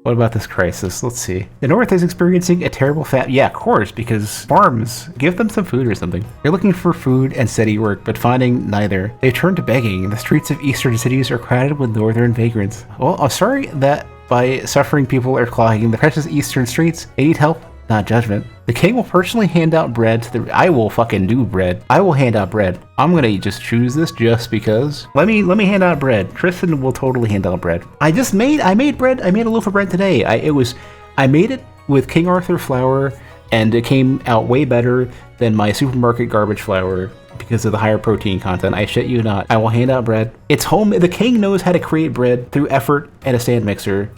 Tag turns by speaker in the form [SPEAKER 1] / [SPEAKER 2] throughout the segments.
[SPEAKER 1] What about this crisis? Let's see. The North is experiencing a terrible yeah, of course, because farms. Give them some food or something. They're looking for food and steady work, but finding neither. They turn to begging. The streets of eastern cities are crowded with northern vagrants. Well, I'm sorry that by suffering people are clogging the precious eastern streets. They need help, not judgment. The king will personally hand out bread to the— I will fucking do bread. I will hand out bread. I'm gonna just choose this just because. Let me hand out bread. Tristan will totally hand out bread. I made bread. I made a loaf of bread today. I made it with King Arthur flour, and it came out way better than my supermarket garbage flour because of the higher protein content. I shit you not. I will hand out bread. It's home. The king knows how to create bread through effort and a stand mixer.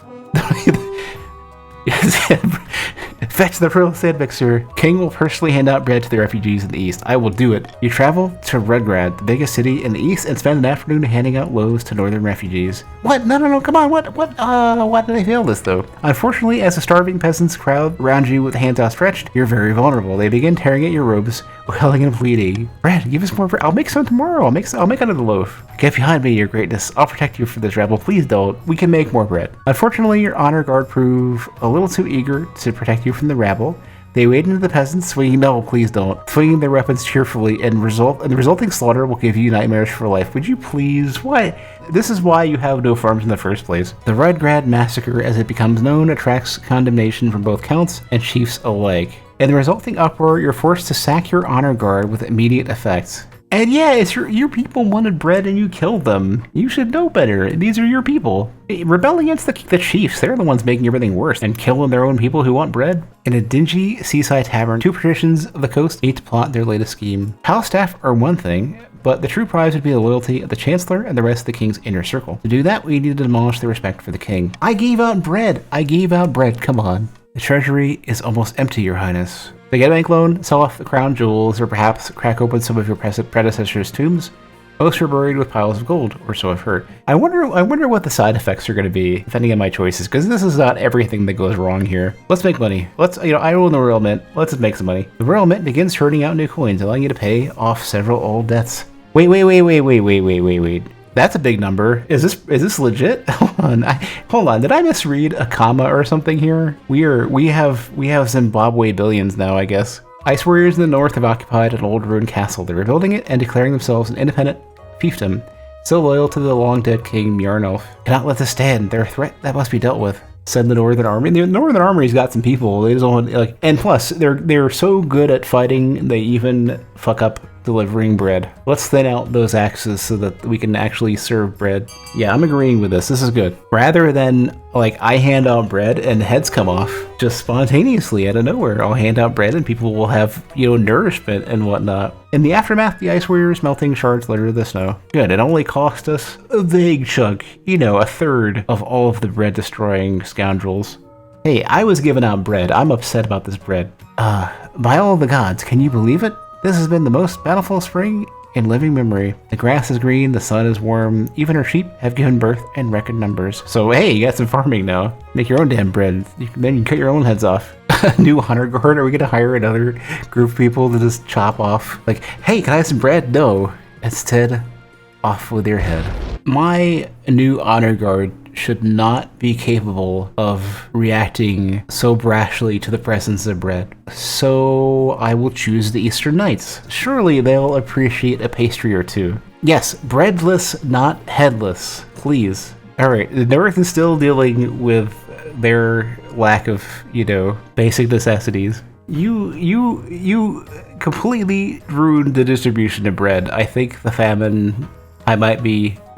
[SPEAKER 1] Fetch the pearl sand mixer. King will personally hand out bread to the refugees in the east. I will do it. You travel to Redgrad, the biggest city in the east, and spend an afternoon handing out loaves to northern refugees. What? No, come on. Why did I fail this, though? Unfortunately, as the starving peasants crowd around you with hands outstretched, you're very vulnerable. They begin tearing at your robes, wailing and pleading. Bread, give us more bread. I'll make some tomorrow. I'll make another loaf. Get behind me, your greatness. I'll protect you from this rebel. Please don't. We can make more bread. Unfortunately, your honor guard prove a little too eager to protect you from the rabble. They wade into the peasants, swinging— no, please don't— swinging their weapons cheerfully, and the resulting slaughter will give you nightmares for life. Would you please? What? This is why you have no farms in the first place. The Redgrad massacre, as it becomes known, attracts condemnation from both counts and chiefs alike. In the resulting uproar, you're forced to sack your honor guard with immediate effect. And yeah, it's your people wanted bread and you killed them. You should know better. These are your people. Rebel against the chiefs. They're the ones making everything worse and killing their own people who want bread. In a dingy seaside tavern, two patricians of the coast need to plot their latest scheme. House staff are one thing, but the true prize would be the loyalty of the Chancellor and the rest of the king's inner circle. To do that, we need to demolish the respect for the king. I gave out bread. Come on. The treasury is almost empty, your highness. To get a bank loan, sell off the crown jewels, or perhaps crack open some of your predecessors' tombs. Most are buried with piles of gold, or so I've heard. I wonder what the side effects are going to be, depending on my choices, because this is not everything that goes wrong here. Let's make money. I own the Royal Mint. Let's just make some money. The Royal Mint begins churning out new coins, allowing you to pay off several old debts. Wait. That's a big number. Is this legit? Hold on. Did I misread a comma or something here? We have Zimbabwe billions now, I guess. Ice warriors in the north have occupied an old ruined castle. They're rebuilding it and declaring themselves an independent fiefdom, still loyal to the long-dead king Mjarnulf. Cannot let this stand. They're a threat that must be dealt with. Said the Northern Army. The Northern Army's got some people. They just don't and plus they're so good at fighting they even fuck up delivering bread. Let's thin out those axes so that we can actually serve bread. Yeah, I'm agreeing with this. This is good. Rather than I hand out bread and heads come off just spontaneously out of nowhere. I'll hand out bread and people will have, nourishment and whatnot. In the aftermath, the ice warriors melting shards litter the snow. Good. It only cost us a vague chunk, a third of all of the bread destroying scoundrels. Hey, I was giving out bread. I'm upset about this bread. By all the gods, can you believe it? This has been the most bountiful spring in living memory. The grass is green, the sun is warm, even our sheep have given birth in record numbers. So hey, you got some farming now. Make your own damn bread. Then you can cut your own heads off. New honor guard? Are we gonna hire another group of people to just chop off? Hey, can I have some bread? No. Instead, off with your head. My new honor guard should not be capable of reacting so brashly to the presence of bread. So I will choose the Eastern Knights. Surely they'll appreciate a pastry or two. Yes, breadless, not headless. Please. Alright, the North is still dealing with their lack of, basic necessities. You completely ruined the distribution of bread. I think the famine...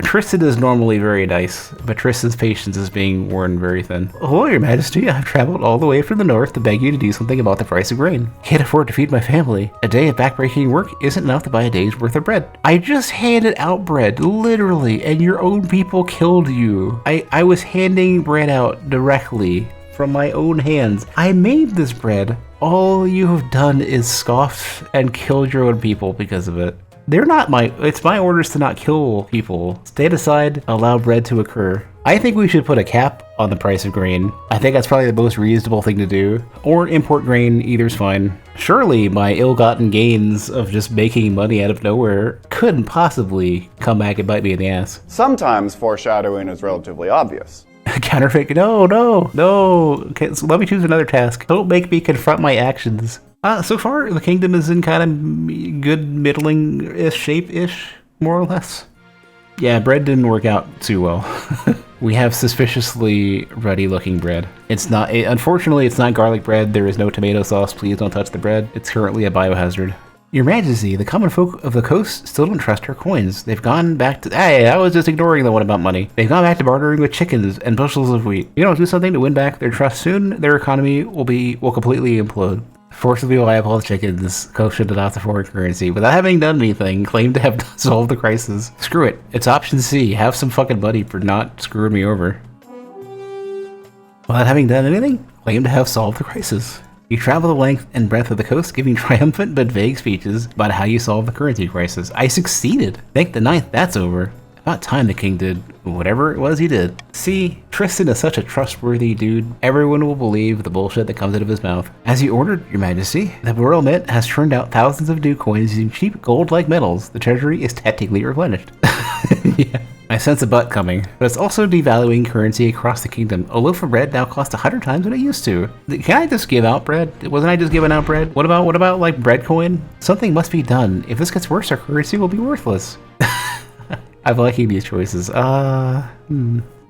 [SPEAKER 1] Tristan is normally very nice, but Tristan's patience is being worn very thin. Hello, your majesty. I've traveled all the way from the north to beg you to do something about the price of grain. Can't afford to feed my family. A day of backbreaking work isn't enough to buy a day's worth of bread. I just handed out bread, literally, and your own people killed you. I was handing bread out directly from my own hands. I made this bread. All you have done is scoffed and killed your own people because of it. It's my orders to not kill people. Stand aside, allow bread to occur. I think we should put a cap on the price of grain. I think that's probably the most reasonable thing to do. Or import grain, either's fine. Surely my ill-gotten gains of just making money out of nowhere couldn't possibly come back and bite me in the ass.
[SPEAKER 2] Sometimes foreshadowing is relatively obvious.
[SPEAKER 1] Counterfeit. No, no, no. Okay, so let me choose another task. Don't make me confront my actions. So far, the kingdom is in kind of good middling-ish shape-ish, more or less. Yeah, bread didn't work out too well. We have suspiciously ruddy-looking bread. It's not, unfortunately, it's not garlic bread. There is no tomato sauce. Please don't touch the bread. It's currently a biohazard. Your Majesty, the common folk of the coast still don't trust our coins. They've gone back to— Hey, I was just ignoring the one about money. They've gone back to bartering with chickens and bushels of wheat. You don't do something to win back their trust soon, their economy will completely implode. Forcibly wipe all the chickens, coast should adopt a foreign currency. Without having done anything, claim to have solved the crisis. Screw it. It's option C. Have some fucking money for not screwing me over. Without having done anything, claim to have solved the crisis. You travel the length and breadth of the coast, giving triumphant but vague speeches about how you solved the currency crisis. I succeeded! Thank the ninth, that's over. About time the king did whatever it was he did. See, Tristan is such a trustworthy dude. Everyone will believe the bullshit that comes out of his mouth. As you ordered, Your Majesty, the Royal Mint has turned out thousands of new coins using cheap gold-like metals. The treasury is technically replenished. Yeah. I sense a butt coming, but it's also devaluing currency across the kingdom. A loaf of bread now costs 100 times what it used to. Can I just give out bread? Wasn't I just giving out bread? What about like bread coin? Something must be done. If this gets worse, our currency will be worthless. I'm liking these choices. Well,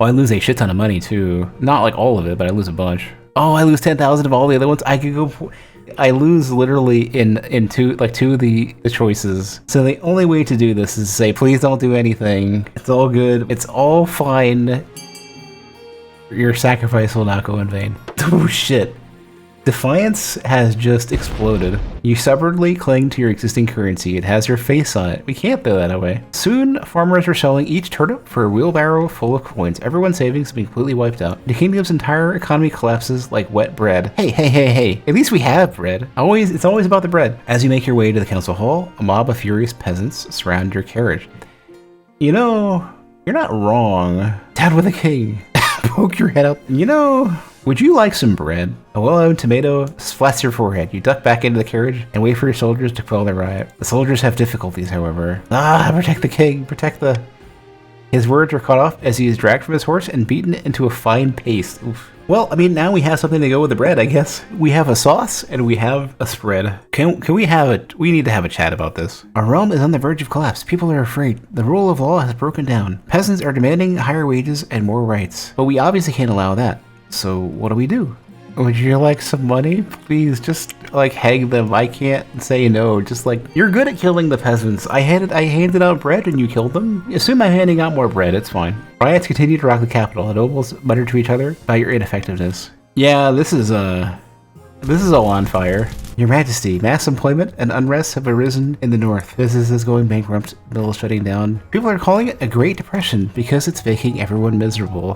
[SPEAKER 1] I lose a shit ton of money too. Not like all of it, but I lose a bunch. Oh, I lose 10,000 of all the other ones. I could go. I lose literally in two of the choices. So the only way to do this is to say, please don't do anything. It's all good. It's all fine. Your sacrifice will not go in vain. Oh shit. Defiance has just exploded. You stubbornly cling to your existing currency. It has your face on it. We can't throw that away. Soon, farmers are selling each turnip for a wheelbarrow full of coins. Everyone's savings have been completely wiped out. The kingdom's entire economy collapses like wet bread. Hey. At least we have bread. It's always about the bread. As you make your way to the council hall, a mob of furious peasants surround your carriage. You know, you're not wrong. Down with the king. Poke your head up. You know, would you like some bread? A well-owned tomato splats your forehead. You duck back into the carriage and wait for your soldiers to quell their riot. The soldiers have difficulties, however. Protect the king. Protect the... His words are cut off as he is dragged from his horse and beaten into a fine paste. Oof. Well, I mean, now we have something to go with the bread, I guess. We have a sauce and we have a spread. Can we have a... We need to have a chat about this. Our realm is on the verge of collapse. People are afraid. The rule of law has broken down. Peasants are demanding higher wages and more rights. But we obviously can't allow that. So what do we do? Would you like some money? Please, just like hang them. I can't say no. Just like, you're good at killing the peasants. I handed out bread and you killed them. Assume I'm handing out more bread. It's fine. Riots continue to rock the capital. The nobles mutter to each other about your ineffectiveness. Yeah, this is all on fire. Your Majesty, mass employment and unrest have arisen in the north. Businesses going bankrupt, mills shutting down. People are calling it a Great Depression because it's making everyone miserable.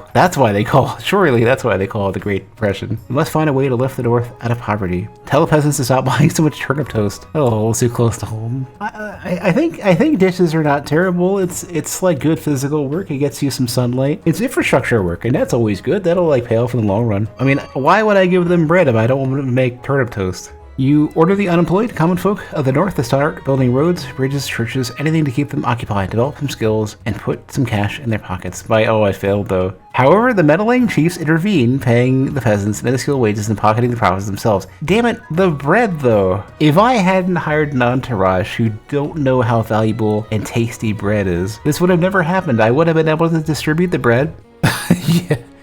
[SPEAKER 1] Surely that's why they call it the Great Depression. We must find a way to lift the north out of poverty. Tell the peasants to stop buying so much turnip toast. Oh, it's too close to home. I think dishes are not terrible. It's like good physical work. It gets you some sunlight. It's infrastructure work, and that's always good. That'll like pay off in the long run. I mean, why would I give them bread if I don't want them to make turnip toast? You order the unemployed common folk of the north to start building roads, bridges, churches, anything to keep them occupied, develop some skills, and put some cash in their pockets. I failed though. However, the meddling chiefs intervene, paying the peasants minuscule wages and pocketing the profits themselves. Damn it, the bread though. If I hadn't hired an entourage who don't know how valuable and tasty bread is, this would have never happened. I would have been able to distribute the bread.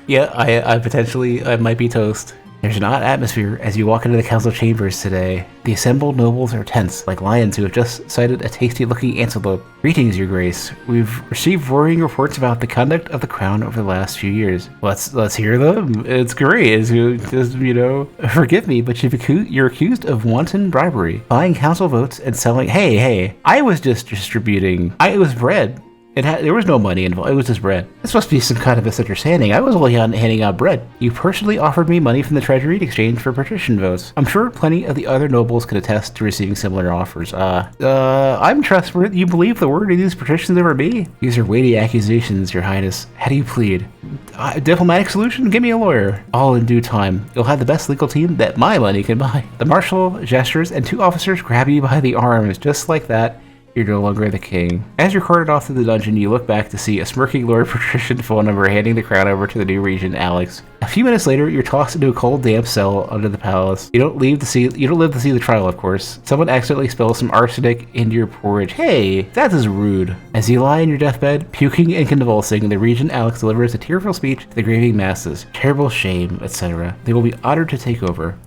[SPEAKER 1] Yeah, I might be toast. There's an odd atmosphere as you walk into the council chambers today. The assembled nobles are tense, like lions who have just sighted a tasty-looking antelope. Greetings, Your Grace. We've received worrying reports about the conduct of the crown over the last few years. Let's hear them. It's great. Forgive me, but you're accused of wanton bribery, buying council votes and selling. Hey! I was just distributing. It was bread. There was no money involved, it was just bread. This must be some kind of misunderstanding. I was only handing out bread. You personally offered me money from the treasury in exchange for patrician votes. I'm sure plenty of the other nobles could attest to receiving similar offers. I'm trustworthy. You believe the word of these patricians over me? These are weighty accusations, Your Highness. How do you plead? Diplomatic solution? Give me a lawyer. All in due time. You'll have the best legal team that my money can buy. The marshal gestures and two officers grab you by the arms, just like that. You're no longer the king. As you're carted off to the dungeon, you look back to see a smirking Lord Patrician phone number handing the crown over to the new regent, Alex. A few minutes later, you're tossed into a cold, damp cell under the palace. You don't live to see the trial, of course. Someone accidentally spills some arsenic into your porridge. Hey, that is rude. As you lie in your deathbed, puking and convulsing, the regent Alex delivers a tearful speech to the grieving masses. Terrible shame, etc. They will be honored to take over.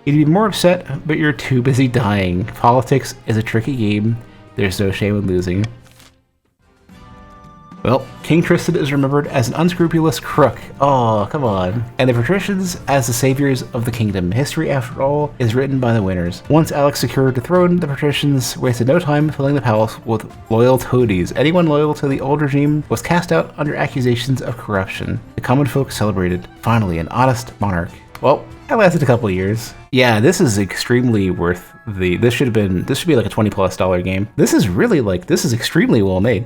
[SPEAKER 1] You'd be more upset, but you're too busy dying. Politics is a tricky game. There's no shame in losing. Well, King Tristan is remembered as an unscrupulous crook. Oh, come on. And the patricians as the saviors of the kingdom. History, after all, is written by the winners. Once Alex secured the throne, the patricians wasted no time filling the palace with loyal toadies. Anyone loyal to the old regime was cast out under accusations of corruption. The common folk celebrated. Finally, an honest monarch. Well, that lasted a couple of years. Yeah, this is extremely worth this should be like a $20+ game. This is extremely well made.